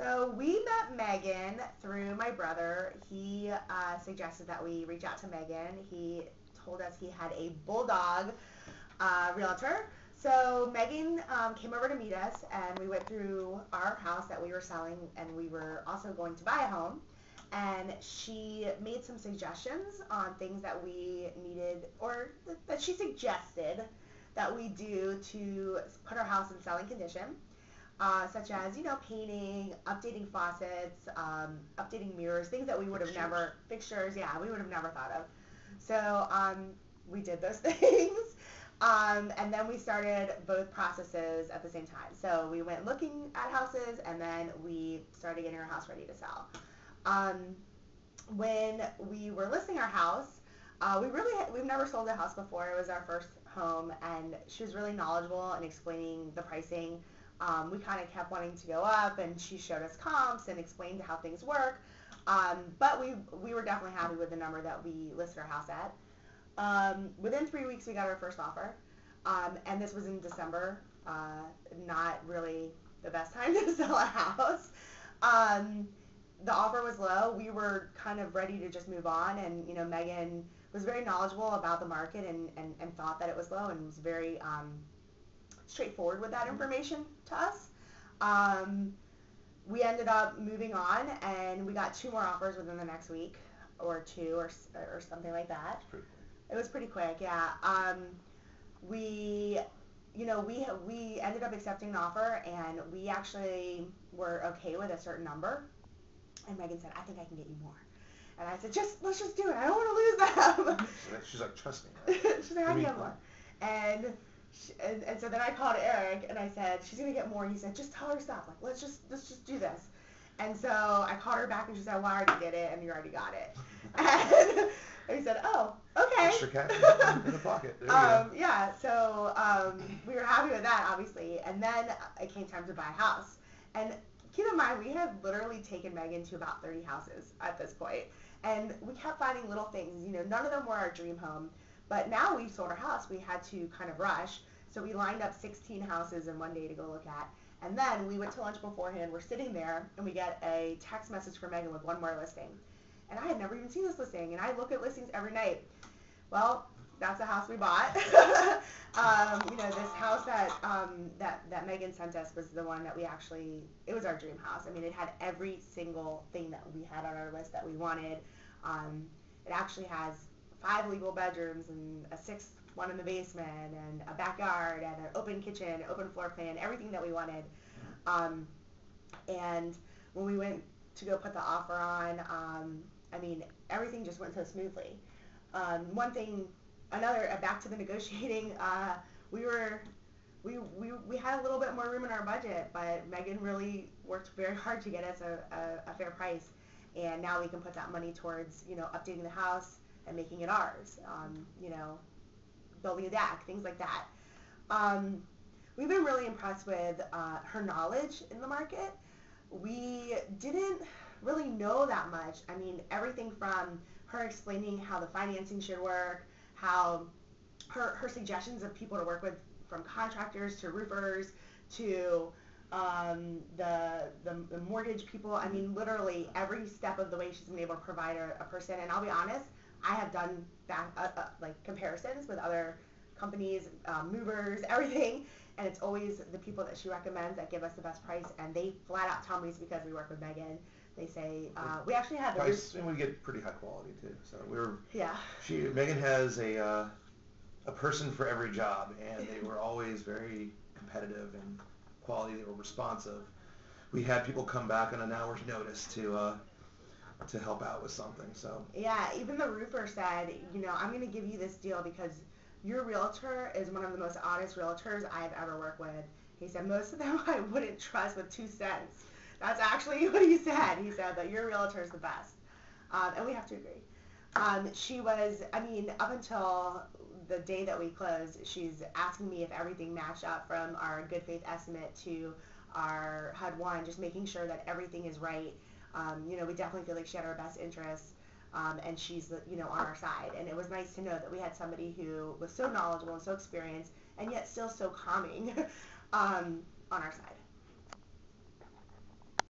So we met Megan through my brother. He suggested that we reach out to Megan. He told us he had a bulldog realtor. So Megan came over to meet us, and we went through our house that we were selling, and we were also going to buy a home. And she made some suggestions on things that we needed, or that she suggested that we do to put our house in selling condition, such as, painting, updating faucets, updating mirrors, things that we would have never, fixtures, yeah, we would have never thought of. So we did those things. And then we started both processes at the same time. So we went looking at houses, and then we started getting our house ready to sell. When we were listing our house, we've never sold a house before. It was our first home, and she was really knowledgeable in explaining the pricing. We kind of kept wanting to go up, and she showed us comps and explained how things work. But we were definitely happy with the number that we listed our house at. Within 3 weeks, we got our first offer, and this was in December. Not really the best time to sell a house. The offer was low. We were kind of ready to just move on, and Megan was very knowledgeable about the market and thought that it was low, and was very straightforward with that information to us. We ended up moving on, and we got 2 more offers within the next week or 2 or something like that. It was pretty quick, yeah. We ended up accepting an offer, and we actually were okay with a certain number. And Megan said, "I think I can get you more." And I said, let's just do it. I don't want to lose them. She's like, "Trust me." She's like, "I can get more." And so then I called Eric, and I said, "She's gonna get more." And he said, "Just tell her to stop. Like, let's just do this." And so I called her back, and she said, "Well, I already did it, and you already got it." And he said, "Oh, okay." Extra cash in the pocket. There you go. Yeah. So we were happy with that, obviously. And then it came time to buy a house. And keep in mind, we had literally taken Megan to about 30 houses at this point. And we kept finding little things. None of them were our dream home. But now we've sold our house, we had to kind of rush. So we lined up 16 houses in one day to go look at. And then we went to lunch beforehand. We're sitting there, and we get a text message from Megan with one more listing. And I had never even seen this listing. And I look at listings every night. Well, that's the house we bought. This house that Megan sent us was the one that it was our dream house. I mean, it had every single thing that we had on our list that we wanted. It actually has 5 legal bedrooms and a 6th one in the basement, and a backyard, and an open kitchen, open floor plan, everything that we wanted. And when we went to go put the offer on, everything just went so smoothly. Back to the negotiating, we had a little bit more room in our budget, but Megan really worked very hard to get us a fair price, and now we can put that money towards, updating the house and making it ours, building a deck, things like that. We've been really impressed with her knowledge in the market. We didn't really know that much. I mean, everything from her explaining how the financing should work, how her suggestions of people to work with, from contractors to roofers to the mortgage people. I mean, literally every step of the way she's been able to provide a person. And I'll be honest, I have done comparisons with other companies, movers, everything, and it's always the people that she recommends that give us the best price. And they flat out tell me it's because we work with Megan. They say we actually had the price, and we get pretty high quality too. So Megan has a person for every job, and they were always very competitive and quality. They were responsive. We had people come back on an hour's notice to help out with something. So yeah, even the roofer said, I'm going to give you this deal because your realtor is one of the most honest realtors I've ever worked with. He said most of them I wouldn't trust with 2 cents. That's actually what he said. He said that your realtor is the best, and we have to agree. She was, up until the day that we closed, she's asking me if everything matched up from our good faith estimate to our HUD 1, just making sure that everything is right. We definitely feel like she had our best interests, and she's, on our side. And it was nice to know that we had somebody who was so knowledgeable and so experienced, and yet still so calming on our side.